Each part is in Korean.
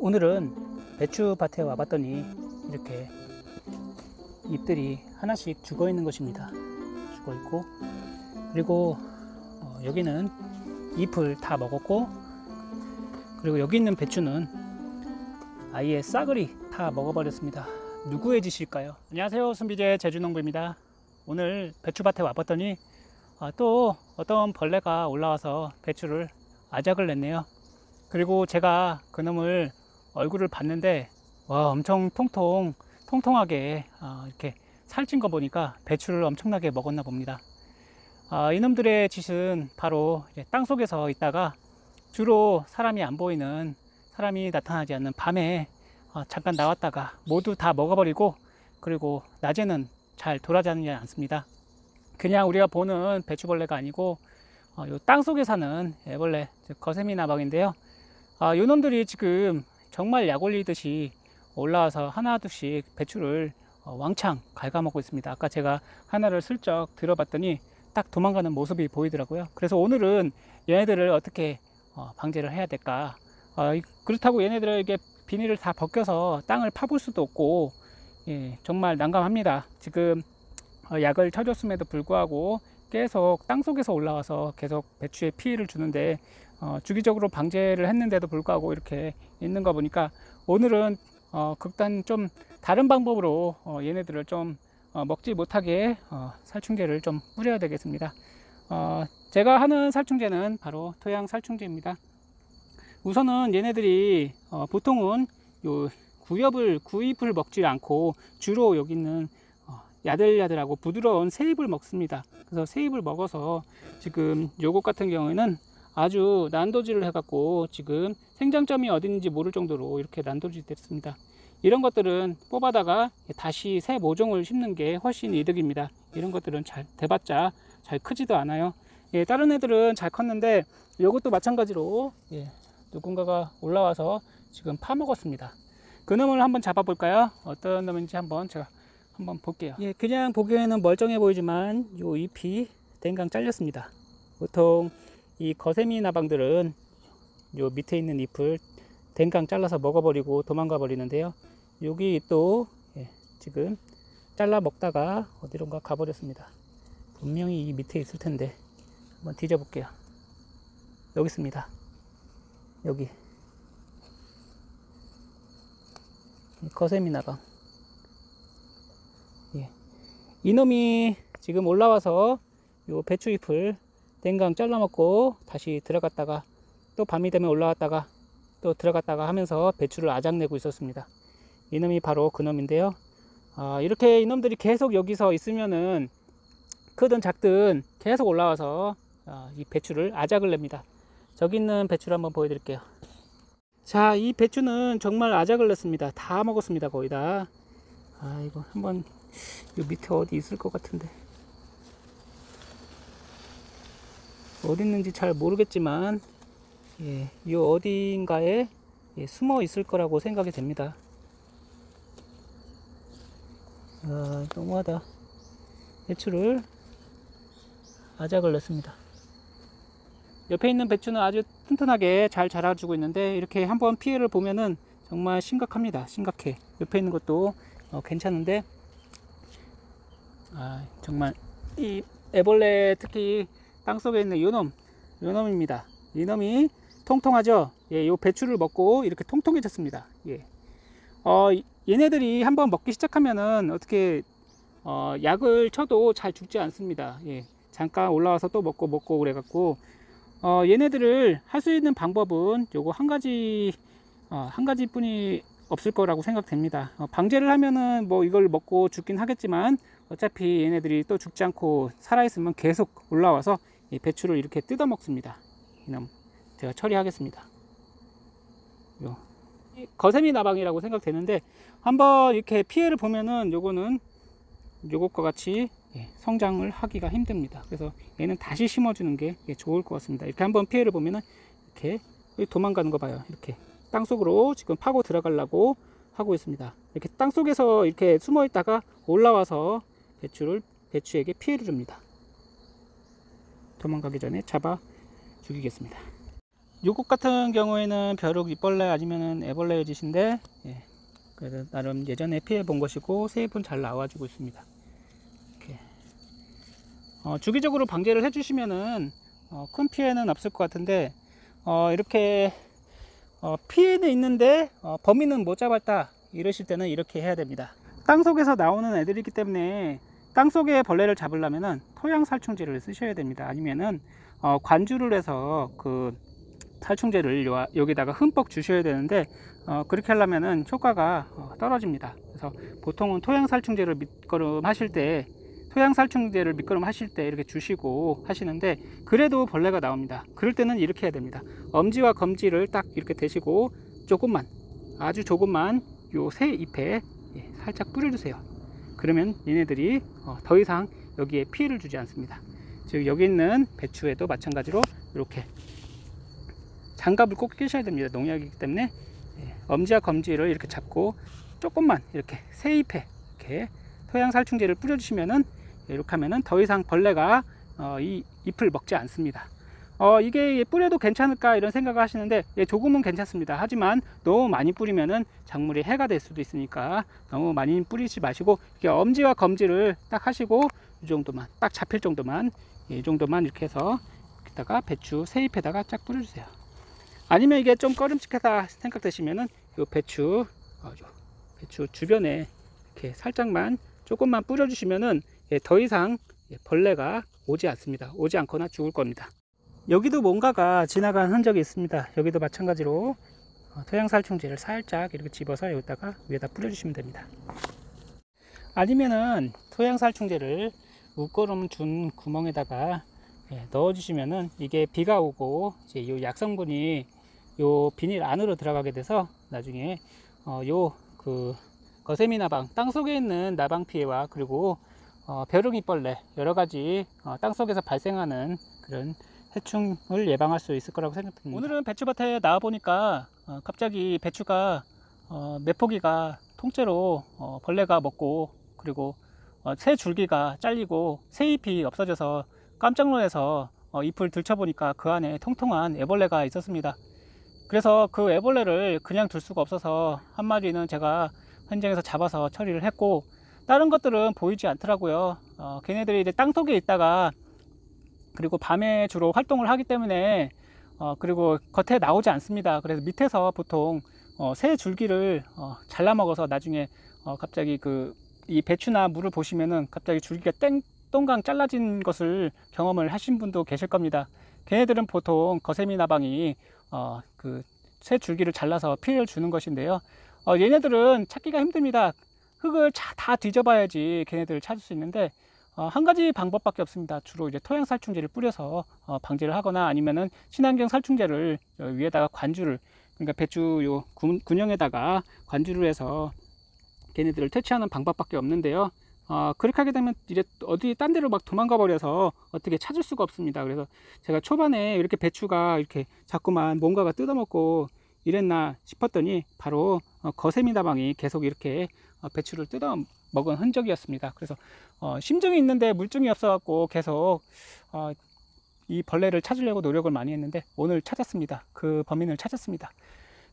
오늘은 배추밭에 와봤더니 이렇게 잎들이 하나씩 죽어 있는 것입니다. 죽어 있고, 그리고 여기는 잎을 다 먹었고, 그리고 여기 있는 배추는 아예 싸그리 다 먹어버렸습니다. 누구의 짓일까요? 안녕하세요, 순비제 제주농부입니다. 오늘 배추밭에 와봤더니 또 어떤 벌레가 올라와서 배추를 아작을 냈네요. 그리고 제가 그놈을 얼굴을 봤는데 와, 엄청 통통하게 이렇게 살찐 거 보니까 배추를 엄청나게 먹었나 봅니다. 이놈들의 짓은 바로 땅 속에서 있다가 주로 사람이 안 보이는, 사람이 나타나지 않는 밤에 잠깐 나왔다가 모두 다 먹어버리고, 그리고 낮에는 잘 돌아다니지 않습니다. 그냥 우리가 보는 배추벌레가 아니고 요 땅 속에 사는 애벌레, 즉 거세미 나방인데요. 요놈들이 지금 정말 약 올리듯이 올라와서 하나둘씩 배추를 왕창 갉아먹고 있습니다. 아까 제가 하나를 슬쩍 들어봤더니 딱 도망가는 모습이 보이더라고요. 그래서 오늘은 얘네들을 어떻게 방제를 해야 될까. 그렇다고 얘네들에게 비닐을 다 벗겨서 땅을 파볼 수도 없고, 정말 난감합니다. 지금 약을 쳐줬음에도 불구하고 계속 땅 속에서 올라와서 계속 배추에 피해를 주는데, 주기적으로 방제를 했는데도 불구하고 이렇게 있는 거 보니까 오늘은 극단 좀 다른 방법으로 얘네들을 좀 먹지 못하게 살충제를 좀 뿌려야 되겠습니다. 제가 하는 살충제는 바로 토양 살충제입니다. 우선은 얘네들이 보통은 요 구잎을 먹지 않고 주로 여기 있는 야들야들하고 부드러운 새잎을 먹습니다. 그래서 새잎을 먹어서 지금 요것 같은 경우에는 아주 난도질을 해갖고 지금 생장점이 어디 있는지 모를 정도로 이렇게 난도질이 됐습니다. 이런 것들은 뽑아다가 다시 새 모종을 심는 게 훨씬 이득입니다. 이런 것들은 잘 돼봤자 잘 크지도 않아요. 다른 애들은 잘 컸는데 이것도 마찬가지로 누군가가 올라와서 지금 파먹었습니다. 그놈을 한번 잡아볼까요? 어떤 놈인지 제가 한번 볼게요. 그냥 보기에는 멀쩡해 보이지만 요 잎이 댕강 잘렸습니다. 보통 이 거세미 나방들은 요 밑에 있는 잎을 댕강 잘라서 먹어버리고 도망가 버리는데요. 여기 또 지금 잘라 먹다가 어디론가 가버렸습니다. 분명히 이 밑에 있을 텐데 한번 뒤져볼게요. 여기 있습니다. 여기 거세미 나방. 이놈이 지금 올라와서 요 배추잎을 댕강 잘라 먹고 다시 들어갔다가 또 밤이 되면 올라왔다가 또 들어갔다가 하면서 배추를 아작내고 있었습니다. 이놈이 바로 그놈인데요. 이렇게 이놈들이 계속 여기서 있으면은 크든 작든 계속 올라와서 이 배추를 아작을 냅니다. 저기 있는 배추를 한번 보여드릴게요. 자, 이 배추는 정말 아작을 냈습니다. 다 먹었습니다. 거의 다. 이거 한번 이 밑에 어디 있을 것 같은데 어디 있는지 잘 모르겠지만 이 어디인가에 숨어 있을 거라고 생각이 됩니다. 너무하다. 배추를 아작을 냈습니다. 옆에 있는 배추는 아주 튼튼하게 잘 자라주고 있는데 이렇게 한번 피해를 보면은 정말 심각합니다. 심각해. 옆에 있는 것도 괜찮은데 정말 이 애벌레, 특히 땅속에 있는 요놈입니다. 이놈이 통통하죠. 요 배추를 먹고 이렇게 통통해졌습니다. 얘네들이 한번 먹기 시작하면은 어떻게 약을 쳐도 잘 죽지 않습니다. 잠깐 올라와서 또 먹고 그래갖고 얘네들을 할 수 있는 방법은 요거 한 가지뿐이 없을 거라고 생각됩니다. 방제를 하면은 뭐 이걸 먹고 죽긴 하겠지만 어차피 얘네들이 또 죽지 않고 살아있으면 계속 올라와서 이 배추를 이렇게 뜯어 먹습니다. 이놈 제가 처리하겠습니다. 거세미 나방이라고 생각되는데 한번 이렇게 피해를 보면은 요거는 요것과 같이 성장을 하기가 힘듭니다. 그래서 얘는 다시 심어주는 게 좋을 것 같습니다. 이렇게 한번 피해를 보면은 이렇게 도망가는 거 봐요. 이렇게 땅속으로 지금 파고 들어가려고 하고 있습니다. 이렇게 땅속에서 이렇게 숨어 있다가 올라와서 배추에게 피해를 줍니다. 도망가기 전에 잡아 죽이겠습니다. 요것 같은 경우에는 벼룩 잎벌레 아니면은 애벌레 짓인데, 예, 그래도 나름 예전에 피해 본 것이고 세잎은 잘 나와주고 있습니다. 이렇게 주기적으로 방제를 해주시면은 큰 피해는 없을 것 같은데, 이렇게 피해는 있는데 범인은 못 잡았다 이러실 때는 이렇게 해야 됩니다. 땅속에서 나오는 애들이기 때문에 땅속에 벌레를 잡으려면은 토양 살충제를 쓰셔야 됩니다. 아니면은 관주를 해서 그 살충제를 여기다가 흠뻑 주셔야 되는데, 그렇게 하려면은 효과가 떨어집니다. 그래서 보통은 토양 살충제를 밑거름 하실 때 이렇게 주시고 하시는데, 그래도 벌레가 나옵니다. 그럴 때는 이렇게 해야 됩니다. 엄지와 검지를 딱 이렇게 대시고 조금만, 아주 조금만 요 새 잎에 살짝 뿌려주세요. 그러면 얘네들이 더 이상 여기에 피해를 주지 않습니다. 즉 여기 있는 배추에도 마찬가지로 이렇게 장갑을 꼭 끼셔야 됩니다. 농약이기 때문에. 엄지와 검지를 이렇게 잡고 조금만 이렇게 새 잎에 이렇게 토양 살충제를 뿌려주시면은, 이렇게 하면은 더 이상 벌레가 이 잎을 먹지 않습니다. 이게 뿌려도 괜찮을까 이런 생각을 하시는데, 조금은 괜찮습니다. 하지만 너무 많이 뿌리면은 작물이 해가 될 수도 있으니까 너무 많이 뿌리지 마시고, 이렇게 엄지와 검지를 딱 하시고 이 정도만, 딱 잡힐 정도만, 이 정도만 이렇게 해서 여기다가 배추 새 잎에다가 쫙 뿌려주세요. 아니면 이게 좀 꺼림칙하다 생각되시면은 요 배추 주변에 이렇게 살짝만 조금만 뿌려주시면은 더 이상 벌레가 오지 않습니다. 오지 않거나 죽을 겁니다. 여기도 뭔가가 지나간 흔적이 있습니다. 여기도 마찬가지로 토양 살충제를 살짝 이렇게 집어서 여기다가 위에다 뿌려주시면 됩니다. 아니면은 토양 살충제를 웃거름 준 구멍에다가 넣어주시면은, 이게 비가 오고 이제 이 약성분이 요 비닐 안으로 들어가게 돼서 나중에 요 그 거세미 나방, 땅속에 있는 나방 피해와 그리고 벼룩이벌레 여러가지 땅속에서 발생하는 그런 해충을 예방할 수 있을 거라고 생각됩니다. 오늘은 배추밭에 나와 보니까 갑자기 배추가 몇 포기가 통째로 벌레가 먹고, 그리고 새 줄기가 잘리고 새 잎이 없어져서 깜짝 놀라서 잎을 들춰보니까 그 안에 통통한 애벌레가 있었습니다. 그래서 그 애벌레를 그냥 둘 수가 없어서 한 마리는 제가 현장에서 잡아서 처리를 했고, 다른 것들은 보이지 않더라고요. 걔네들이 이제 땅속에 있다가, 그리고 밤에 주로 활동을 하기 때문에 그리고 겉에 나오지 않습니다. 그래서 밑에서 보통 새 줄기를 잘라 먹어서 나중에 갑자기 이 배추나 물을 보시면은 갑자기 줄기가 똥강 잘라진 것을 경험을 하신 분도 계실 겁니다. 걔네들은 보통 거세미 나방이 그 새 줄기를 잘라서 피해를 주는 것인데요. 얘네들은 찾기가 힘듭니다. 흙을 다 뒤져봐야지 걔네들을 찾을 수 있는데, 한 가지 방법밖에 없습니다. 주로 이제 토양 살충제를 뿌려서 방제를 하거나, 아니면은 친환경 살충제를 위에다가 관주를, 그러니까 배추 요 군형에다가 관주를 해서 걔네들을 퇴치하는 방법밖에 없는데요. 그렇게 하게 되면 이제 어디 딴 데로 막 도망가 버려서 어떻게 찾을 수가 없습니다. 그래서 제가 초반에 이렇게 배추가 이렇게 자꾸만 뭔가가 뜯어먹고 이랬나 싶었더니 바로 거세미 나방이 계속 이렇게 배추를 뜯어먹은 흔적이었습니다. 그래서 심증이 있는데 물증이 없어 갖고 계속 이 벌레를 찾으려고 노력을 많이 했는데, 오늘 찾았습니다. 그 범인을 찾았습니다.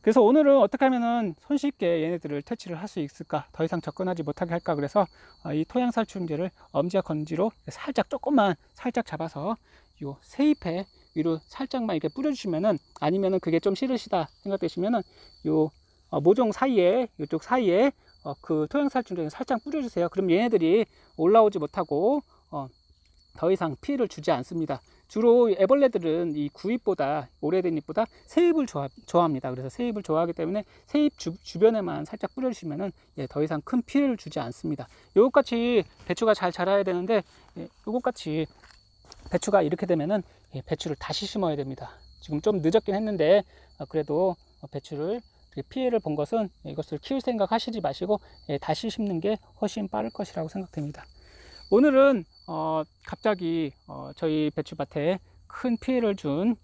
그래서 오늘은 어떻게 하면은 손쉽게 얘네들을 퇴치를 할 수 있을까, 더 이상 접근하지 못하게 할까, 그래서 이 토양 살충제를 엄지와 검지로 살짝 조금만 살짝 잡아서 요 새잎에 위로 살짝만 이렇게 뿌려주시면은, 아니면은 그게 좀 싫으시다 생각되시면은 요 모종 사이에, 이쪽 사이에 그 토양 살충제를 살짝 뿌려주세요. 그럼 얘네들이 올라오지 못하고 더 이상 피해를 주지 않습니다. 주로 애벌레들은 이 구잎보다, 오래된 잎보다 새잎을 좋아합니다. 그래서 새잎을 좋아하기 때문에 새잎 주변에만 살짝 뿌려주시면은 더 이상 큰 피해를 주지 않습니다. 요것같이 배추가 잘 자라야 되는데, 요것같이 배추가 이렇게 되면은 배추를 다시 심어야 됩니다. 지금 좀 늦었긴 했는데 그래도 배추를 피해를 본 것은 이것을 키울 생각 하시지 마시고 다시 심는 게 훨씬 빠를 것이라고 생각됩니다. 오늘은 갑자기 저희 배추밭에 큰 피해를 준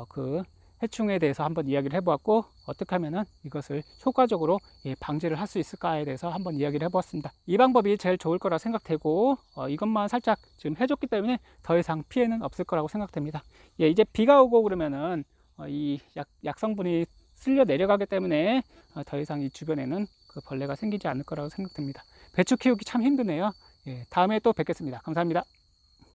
그 해충에 대해서 한번 이야기를 해보았고, 어떻게 하면은 이것을 효과적으로 방제를 할 수 있을까에 대해서 한번 이야기를 해보았습니다. 이 방법이 제일 좋을 거라 생각되고, 이것만 살짝 지금 해줬기 때문에 더 이상 피해는 없을 거라고 생각됩니다. 이제 비가 오고 그러면은 이 약성분이 쓸려 내려가기 때문에 더 이상 이 주변에는 그 벌레가 생기지 않을 거라고 생각됩니다. 배추 키우기 참 힘드네요. 예, 다음에 또 뵙겠습니다. 감사합니다.